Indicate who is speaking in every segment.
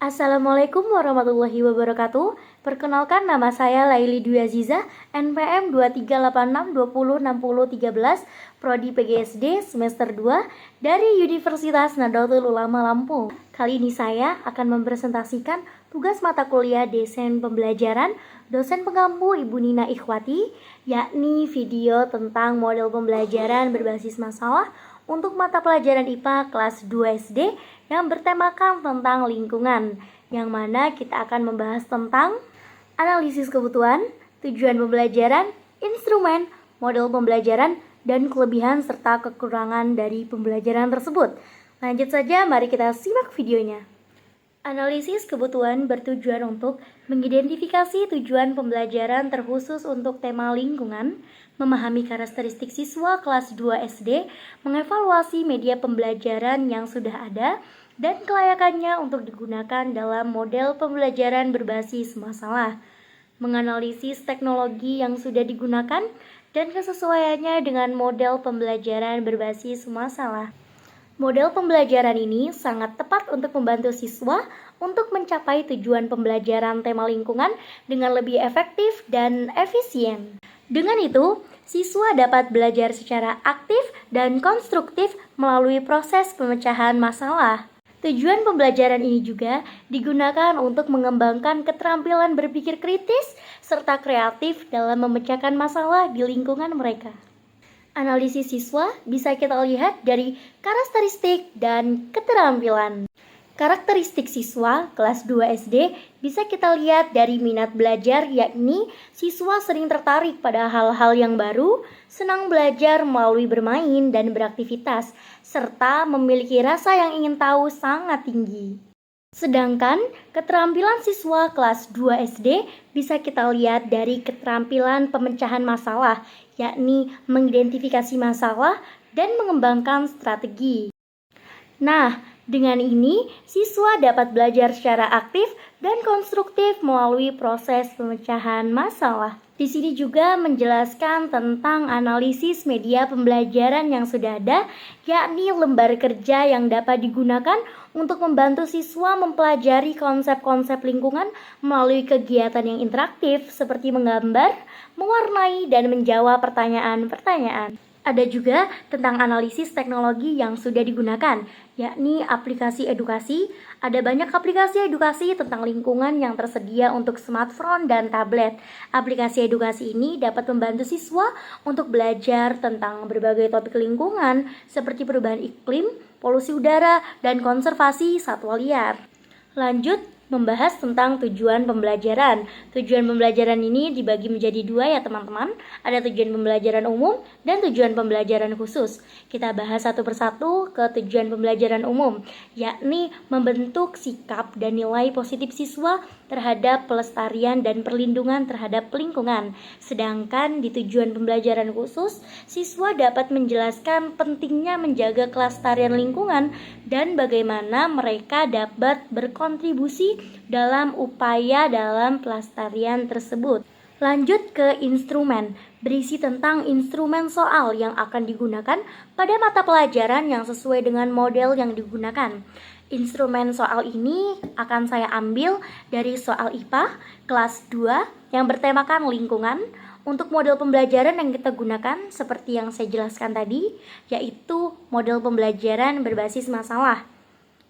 Speaker 1: Assalamualaikum warahmatullahi wabarakatuh. Perkenalkan, nama saya Laili Dwi Aziza, NPM 2386206013, Prodi PGSD semester 2 dari Universitas Nahdlatul Ulama Lampung. Kali ini saya akan mempresentasikan tugas mata kuliah desain pembelajaran dosen pengampu Ibu Nina Ikhwati, yakni video tentang model pembelajaran berbasis masalah untuk mata pelajaran IPA kelas 2 SD yang bertemakan tentang lingkungan, yang mana kita akan membahas tentang analisis kebutuhan, tujuan pembelajaran, instrumen, model pembelajaran, dan kelebihan serta kekurangan dari pembelajaran tersebut. Lanjut saja, mari kita simak videonya. Analisis kebutuhan bertujuan untuk mengidentifikasi tujuan pembelajaran terkhusus untuk tema lingkungan, memahami karakteristik siswa kelas 2 SD, mengevaluasi media pembelajaran yang sudah ada, dan kelayakannya untuk digunakan dalam model pembelajaran berbasis masalah, menganalisis teknologi yang sudah digunakan, dan kesesuaiannya dengan model pembelajaran berbasis masalah. Model pembelajaran ini sangat tepat untuk membantu siswa untuk mencapai tujuan pembelajaran tema lingkungan dengan lebih efektif dan efisien. Dengan itu, siswa dapat belajar secara aktif dan konstruktif melalui proses pemecahan masalah. Tujuan pembelajaran ini juga digunakan untuk mengembangkan keterampilan berpikir kritis serta kreatif dalam memecahkan masalah di lingkungan mereka. Analisis siswa bisa kita lihat dari karakteristik dan keterampilan. Karakteristik siswa kelas 2 SD bisa kita lihat dari minat belajar, yakni siswa sering tertarik pada hal-hal yang baru, senang belajar melalui bermain dan beraktivitas, serta memiliki rasa yang ingin tahu sangat tinggi. Sedangkan keterampilan siswa kelas 2 SD bisa kita lihat dari keterampilan pemecahan masalah, yakni mengidentifikasi masalah dan mengembangkan strategi. Nah, dengan ini siswa dapat belajar secara aktif dan konstruktif melalui proses pemecahan masalah. Di sini juga menjelaskan tentang analisis media pembelajaran yang sudah ada, yakni lembar kerja yang dapat digunakan untuk membantu siswa mempelajari konsep-konsep lingkungan melalui kegiatan yang interaktif seperti menggambar, mewarnai, dan menjawab pertanyaan-pertanyaan. Ada juga tentang analisis teknologi yang sudah digunakan, yakni aplikasi edukasi. Ada banyak aplikasi edukasi tentang lingkungan yang tersedia untuk smartphone dan tablet. Aplikasi edukasi ini dapat membantu siswa untuk belajar tentang berbagai topik lingkungan seperti perubahan iklim, polusi udara, dan konservasi satwa liar. Lanjut, membahas tentang tujuan pembelajaran. Tujuan pembelajaran ini dibagi menjadi dua ya teman-teman. Ada tujuan pembelajaran umum dan tujuan pembelajaran khusus. Kita bahas satu persatu ke tujuan pembelajaran umum, yakni membentuk sikap dan nilai positif siswa terhadap pelestarian dan perlindungan terhadap lingkungan. Sedangkan di tujuan pembelajaran khusus, siswa dapat menjelaskan pentingnya menjaga kelestarian lingkungan dan bagaimana mereka dapat berkontribusi dalam upaya dalam pelestarian tersebut. Lanjut ke instrumen, berisi tentang instrumen soal yang akan digunakan pada mata pelajaran yang sesuai dengan model yang digunakan. Instrumen soal ini akan saya ambil dari soal IPA kelas 2 yang bertemakan lingkungan. Untuk model pembelajaran yang kita gunakan seperti yang saya jelaskan tadi, yaitu model pembelajaran berbasis masalah.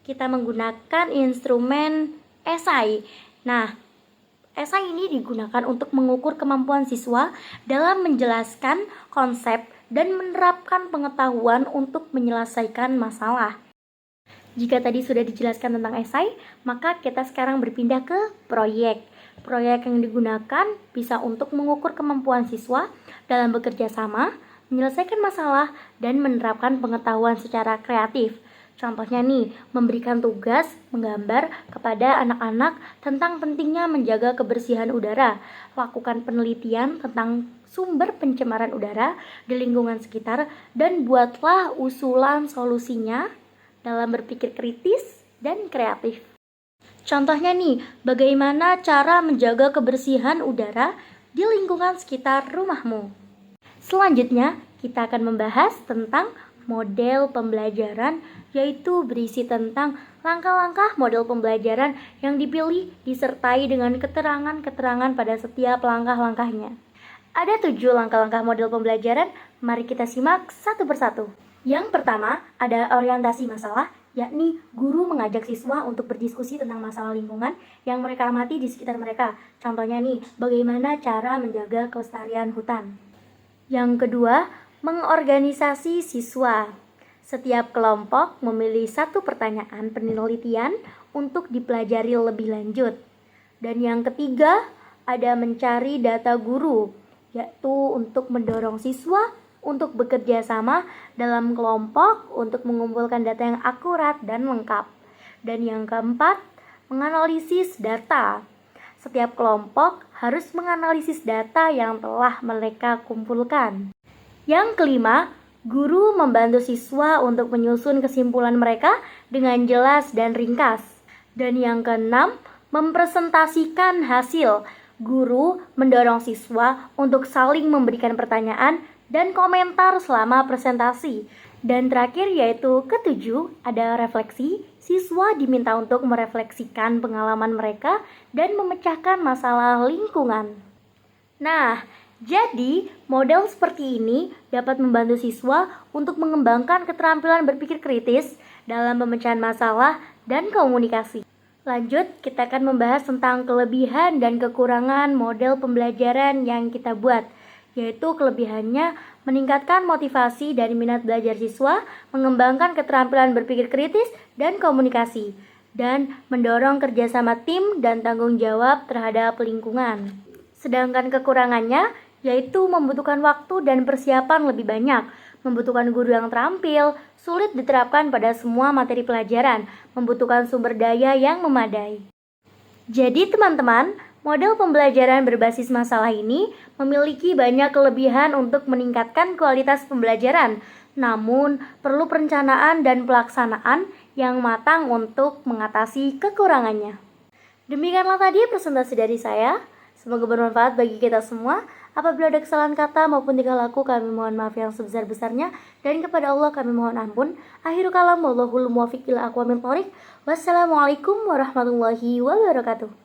Speaker 1: Kita menggunakan instrumen esai. Nah, esai ini digunakan untuk mengukur kemampuan siswa dalam menjelaskan konsep dan menerapkan pengetahuan untuk menyelesaikan masalah. Jika tadi sudah dijelaskan tentang esai, maka kita sekarang berpindah ke proyek. Proyek yang digunakan bisa untuk mengukur kemampuan siswa dalam bekerja sama, menyelesaikan masalah, dan menerapkan pengetahuan secara kreatif. Contohnya nih, memberikan tugas menggambar kepada anak-anak tentang pentingnya menjaga kebersihan udara, lakukan penelitian tentang sumber pencemaran udara di lingkungan sekitar, dan buatlah usulan solusinya dalam berpikir kritis dan kreatif. Contohnya nih, bagaimana cara menjaga kebersihan udara di lingkungan sekitar rumahmu. Selanjutnya, kita akan membahas tentang model pembelajaran, yaitu berisi tentang Langkah-langkah model pembelajaran yang dipilih disertai dengan keterangan-keterangan pada setiap langkah-langkahnya. Ada 7 langkah-langkah model pembelajaran, mari kita simak satu persatu. Yang pertama, ada orientasi masalah, yakni guru mengajak siswa untuk berdiskusi tentang masalah lingkungan yang mereka amati di sekitar mereka. Contohnya nih, bagaimana cara menjaga kelestarian hutan. Yang kedua, mengorganisasi siswa. Setiap kelompok memilih satu pertanyaan penelitian untuk dipelajari lebih lanjut. Dan yang ketiga, ada mencari data guru, yaitu untuk mendorong siswa untuk bekerja sama dalam kelompok untuk mengumpulkan data yang akurat dan lengkap. Dan yang keempat, menganalisis data. Setiap kelompok harus menganalisis data yang telah mereka kumpulkan. Yang kelima, guru membantu siswa untuk menyusun kesimpulan mereka dengan jelas dan ringkas. Dan yang keenam, mempresentasikan hasil. Guru mendorong siswa untuk saling memberikan pertanyaan dan komentar selama presentasi. Dan terakhir yaitu ketujuh, ada refleksi. Siswa diminta untuk merefleksikan pengalaman mereka dan memecahkan masalah lingkungan. Nah, jadi, model seperti ini dapat membantu siswa untuk mengembangkan keterampilan berpikir kritis dalam pemecahan masalah dan komunikasi. Lanjut, kita akan membahas tentang kelebihan dan kekurangan model pembelajaran yang kita buat, yaitu kelebihannya meningkatkan motivasi dan minat belajar siswa, mengembangkan keterampilan berpikir kritis dan komunikasi, dan mendorong kerjasama tim dan tanggung jawab terhadap lingkungan. Sedangkan kekurangannya yaitu membutuhkan waktu dan persiapan lebih banyak, membutuhkan guru yang terampil, sulit diterapkan pada semua materi pelajaran, membutuhkan sumber daya yang memadai. Jadi teman-teman, model pembelajaran berbasis masalah ini memiliki banyak kelebihan untuk meningkatkan kualitas pembelajaran, namun perlu perencanaan dan pelaksanaan yang matang untuk mengatasi kekurangannya. Demikianlah tadi presentasi dari saya. Semoga bermanfaat bagi kita semua. Apabila ada kesalahan kata maupun tingkah laku, kami mohon maaf yang sebesar-besarnya. Dan kepada Allah kami mohon ampun. Akhirul kalam, wallahul muwaffiq ila aqwamit thoriq. Wassalamualaikum warahmatullahi wabarakatuh.